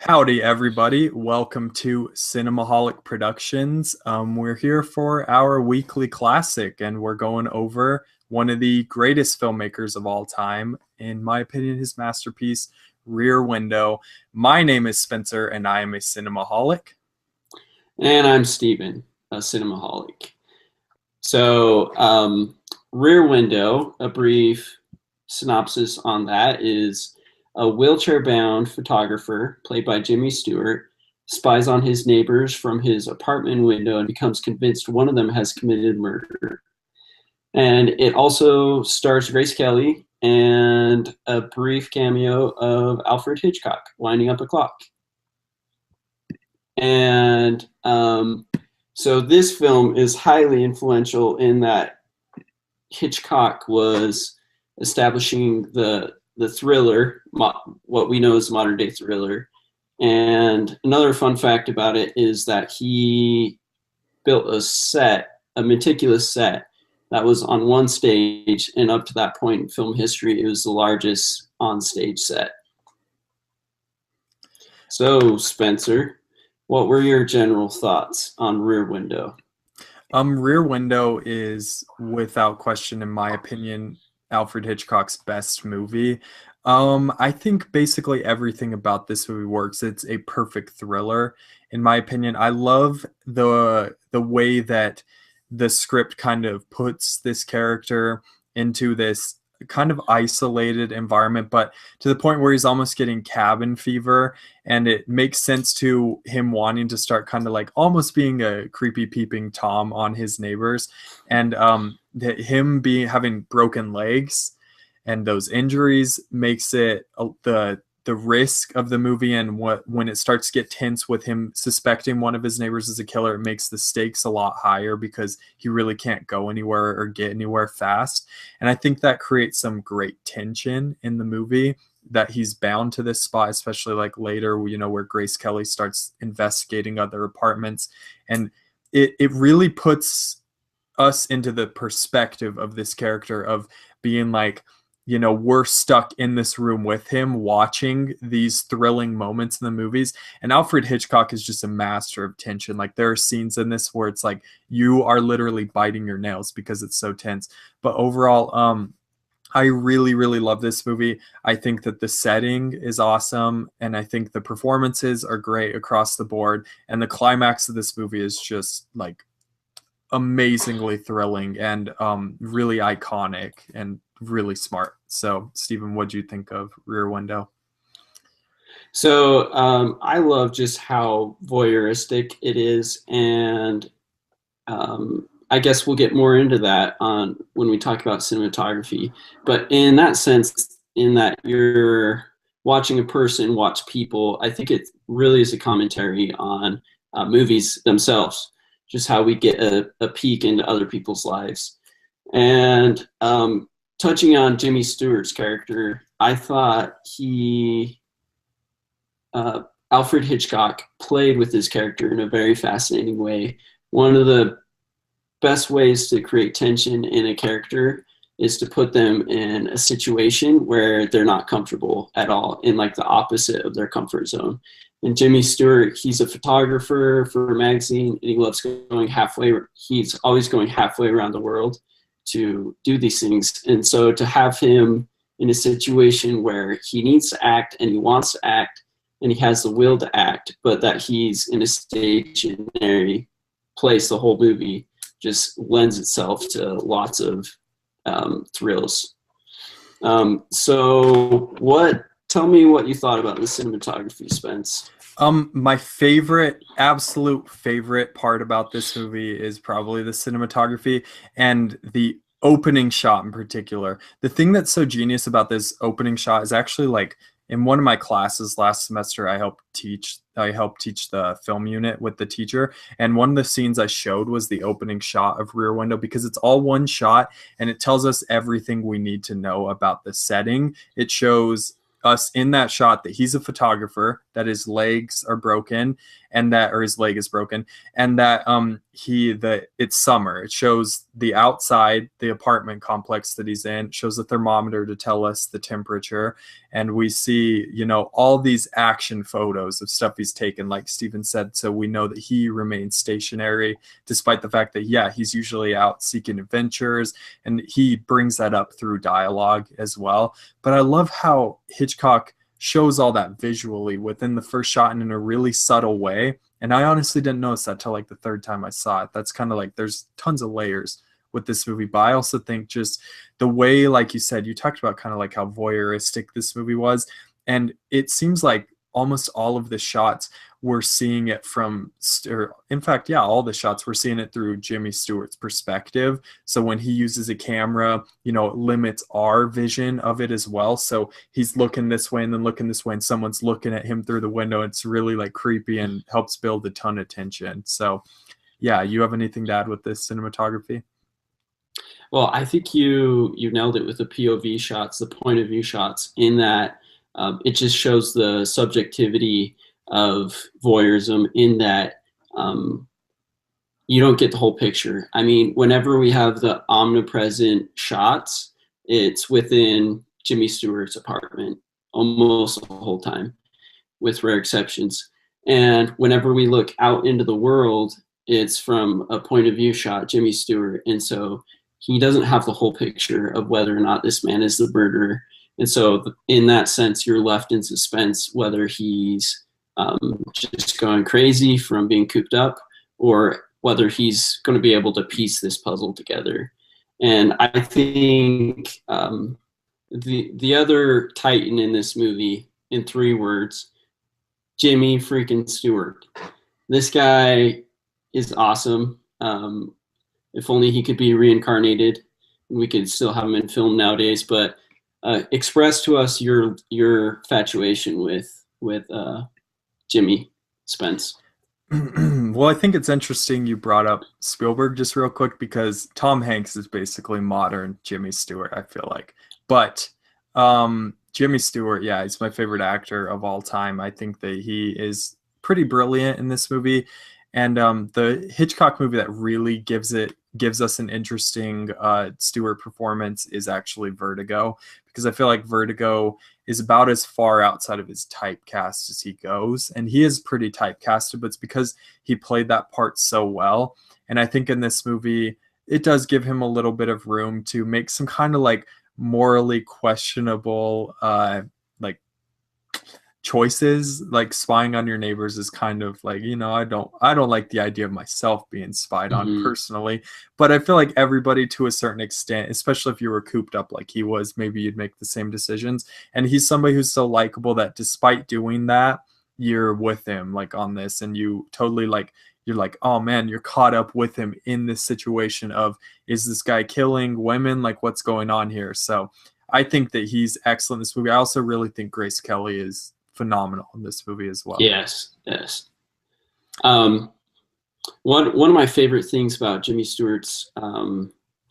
Howdy, everybody. Welcome to Cinemaholic Productions. We're here for our weekly classic, and we're going over one of the greatest filmmakers of all time. In my opinion, his masterpiece, Rear Window. My name is Spencer, and I am a Cinemaholic. And I'm Steven, a Cinemaholic. So, Rear Window, a brief synopsis on that is a wheelchair-bound photographer, played by Jimmy Stewart, spies on his neighbors from his apartment window and becomes convinced one of them has committed murder. And it also stars Grace Kelly and a brief cameo of Alfred Hitchcock winding up a clock. And so this film is highly influential in that Hitchcock was establishing the thriller, what we know as modern day thriller. And another fun fact about it is that he built a meticulous set that was on one stage, and up to that point in film history, it was the largest on-stage set. So, Spencer, what were your general thoughts on Rear Window? Rear Window is, without question, in my opinion, Alfred Hitchcock's best movie. I think basically everything about this movie works. It's a perfect thriller, in my opinion. I love the way that the script kind of puts this character into this kind of isolated environment, but to the point where he's almost getting cabin fever, and it makes sense to him wanting to start kind of like almost being a creepy peeping Tom on his neighbors, and him being having broken legs and those injuries makes it the risk of the movie, and when it starts to get tense with him suspecting one of his neighbors is a killer, it makes the stakes a lot higher because he really can't go anywhere or get anywhere fast. And I think that creates some great tension in the movie, that he's bound to this spot, especially like later, where Grace Kelly starts investigating other apartments. And it really puts us into the perspective of this character of being like, we're stuck in this room with him watching these thrilling moments in the movies. And Alfred Hitchcock is just a master of tension. Like, there are scenes in this where it's like you are literally biting your nails because it's so tense. But overall, I really, really love this movie. I think that the setting is awesome, and I think the performances are great across the board. And the climax of this movie is just like amazingly thrilling and really iconic and really smart. So, Stephen, what do you think of Rear Window? So I love just how voyeuristic it is, and I guess we'll get more into that on when we talk about cinematography. But in that sense, in that you're watching a person watch people, I think it really is a commentary on movies themselves, just how we get a peek into other people's lives. And touching on Jimmy Stewart's character, I thought Alfred Hitchcock played with his character in a very fascinating way. One of the best ways to create tension in a character is to put them in a situation where they're not comfortable at all, in like the opposite of their comfort zone. And Jimmy Stewart, he's a photographer for a magazine, and he loves going halfway. He's always going halfway around the world to do these things. And so to have him in a situation where he needs to act and he wants to act and he has the will to act, but that he's in a stationary place the whole movie, just lends itself to lots of thrills. Tell me what you thought about the cinematography, Spence. My absolute favorite part about this movie is probably the cinematography and the opening shot in particular. The thing that's so genius about this opening shot is actually, like, in one of my classes last semester, I helped teach the film unit with the teacher, and one of the scenes I showed was the opening shot of Rear Window, because it's all one shot and it tells us everything we need to know about the setting. It shows us in that shot that he's a photographer, that his legs are broken, and that, or his leg is broken, and that it's summer. It shows the outside, the apartment complex that he's in, it shows a thermometer to tell us the temperature, and we see, all these action photos of stuff he's taken, like Steven said, so we know that he remains stationary despite the fact that, yeah, he's usually out seeking adventures, and he brings that up through dialogue as well. But I love how Hitchcock shows all that visually within the first shot and in a really subtle way. And I honestly didn't notice that till like the third time I saw it. That's kind of like, there's tons of layers with this movie. But I also think just the way, like you said, you talked about kind of like how voyeuristic this movie was. And it seems like almost all of the shots we're seeing it from, or in fact, yeah, all the shots we're seeing it through Jimmy Stewart's perspective. So when he uses a camera, it limits our vision of it as well. So he's looking this way and then looking this way, and someone's looking at him through the window. It's really like creepy and helps build a ton of tension. So yeah, you have anything to add with this cinematography? Well, I think you nailed it with the POV shots, the point of view shots, in that it just shows the subjectivity of voyeurism, in that you don't get the whole picture. I mean, whenever we have the omnipresent shots, it's within Jimmy Stewart's apartment almost the whole time, with rare exceptions. And whenever we look out into the world, it's from a point of view shot, Jimmy Stewart. And so he doesn't have the whole picture of whether or not this man is the murderer. And so in that sense, you're left in suspense whether he's just going crazy from being cooped up, or whether he's going to be able to piece this puzzle together. And I think the other titan in this movie, in 3 words, Jimmy freaking Stewart. This guy is awesome. If only he could be reincarnated, we could still have him in film nowadays. But express to us your infatuation with Jimmy Spence. Well, I think it's interesting you brought up Spielberg just real quick, because Tom Hanks is basically modern Jimmy Stewart, I feel like. But Jimmy Stewart, yeah, he's my favorite actor of all time. I think that he is pretty brilliant in this movie. And the Hitchcock movie that really gives us an interesting Stewart performance is actually Vertigo, because I feel like Vertigo is about as far outside of his typecast as he goes. And he is pretty typecasted, but it's because he played that part so well. And I think in this movie, it does give him a little bit of room to make some kind of like morally questionable like choices. Like spying on your neighbors is kind of like, I don't like the idea of myself being spied on personally, but I feel like everybody to a certain extent, especially if you were cooped up like he was, maybe you'd make the same decisions. And he's somebody who's so likable that despite doing that, you're with him like on this, and you totally like, you're like, oh man, you're caught up with him in this situation of, is this guy killing women? Like, what's going on here? So I think that he's excellent in this movie. I also really think Grace Kelly is phenomenal in this movie as well. Yes. One of my favorite things about Jimmy Stewart's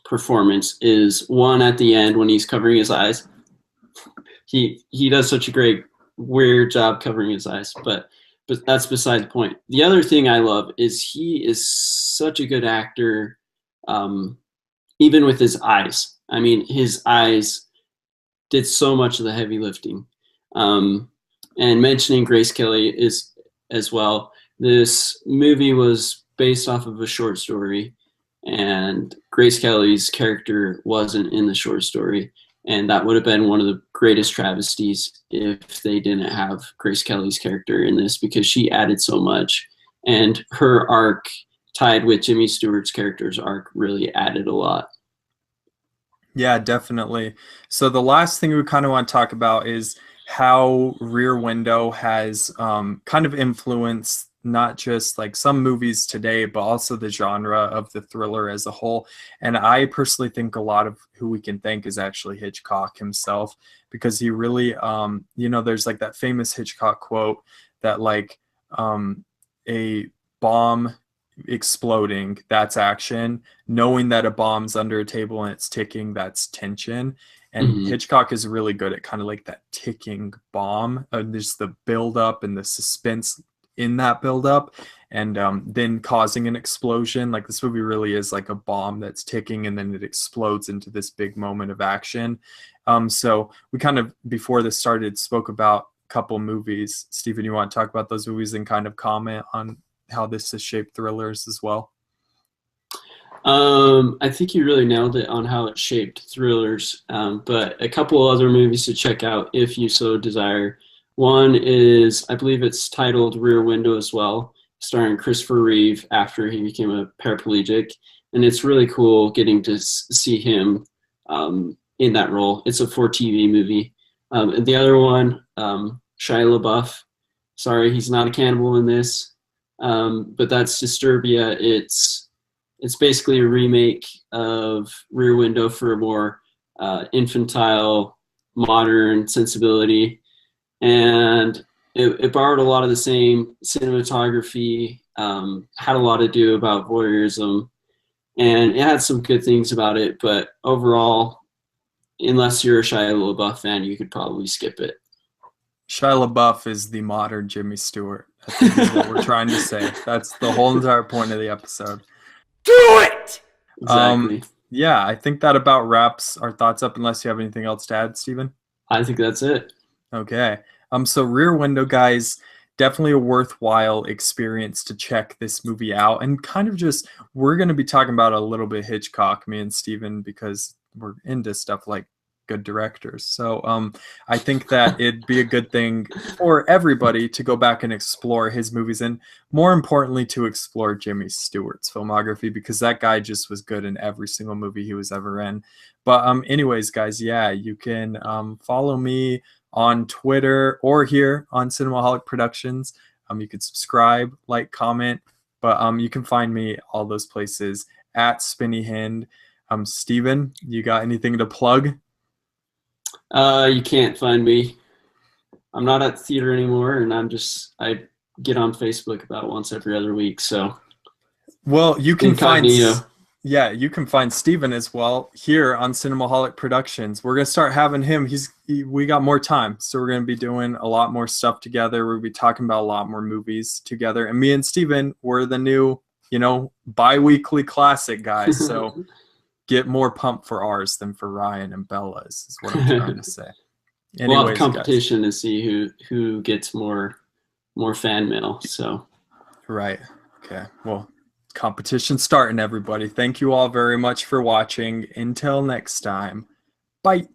performance is one at the end when he's covering his eyes. He does such a great weird job covering his eyes, but that's beside the point. The other thing I love is he is such a good actor, even with his eyes. I mean, his eyes did so much of the heavy lifting. And mentioning Grace Kelly is as well. This movie was based off of a short story, and Grace Kelly's character wasn't in the short story. And that would have been one of the greatest travesties if they didn't have Grace Kelly's character in this, because she added so much. And her arc tied with Jimmy Stewart's character's arc really added a lot. Yeah, definitely. So the last thing we kind of want to talk about is how Rear Window has kind of influenced not just like some movies today, but also the genre of the thriller as a whole. And I personally think a lot of who we can thank is actually Hitchcock himself, because he really, there's like that famous Hitchcock quote that like a bomb exploding, that's action. Knowing that a bomb's under a table and it's ticking, that's tension. And Hitchcock is really good at kind of like that ticking bomb, just the build up and the suspense in that buildup, and then causing an explosion. Like this movie really is like a bomb that's ticking, and then it explodes into this big moment of action. So we kind of, before this started, spoke about a couple movies. Stephen, you want to talk about those movies and kind of comment on how this has shaped thrillers as well? I think you really nailed it on how it shaped thrillers. But a couple other movies to check out if you so desire. One is, I believe it's titled Rear Window as well, starring Christopher Reeve after he became a paraplegic. And it's really cool getting to see him in that role. It's a for TV movie. And the other one, Shia LaBeouf. Sorry, he's not a cannibal in this. But that's Disturbia. It's basically a remake of Rear Window for a more infantile, modern sensibility. And it borrowed a lot of the same cinematography, had a lot to do about voyeurism, and it had some good things about it. But overall, unless you're a Shia LaBeouf fan, you could probably skip it. Shia LaBeouf is the modern Jimmy Stewart, I think is what we're trying to say. That's the whole entire point of the episode. Do it! Exactly. Yeah, I think that about wraps our thoughts up, unless you have anything else to add, Stephen. I think that's it. Okay. So Rear Window, guys, definitely a worthwhile experience to check this movie out. And kind of just, we're going to be talking about a little bit Hitchcock, me and Stephen, because we're into stuff like good directors. So I think that it'd be a good thing for everybody to go back and explore his movies, and more importantly to explore Jimmy Stewart's filmography, because that guy just was good in every single movie he was ever in. But anyways, guys, yeah, you can follow me on Twitter or here on Cinemaholic Productions. You can subscribe, like, comment, but you can find me all those places at Spinny Hand. Steven, you got anything to plug? You can't find me. I'm not at the theater anymore, and I get on Facebook about once every other week. So, well, you can incognito. you can find Steven as well here on Cinemaholic Productions. We're gonna start having him. We got more time, so we're gonna be doing a lot more stuff together. We'll be talking about a lot more movies together. And me and Steven, we're the new, bi-weekly classic guys. So get more pumped for ours than for Ryan and Bella's, is what I'm trying to say. We'll have Anyways, competition to see who gets more fan mail. So, right. Okay. Well, competition starting, everybody. Thank you all very much for watching. Until next time. Bye.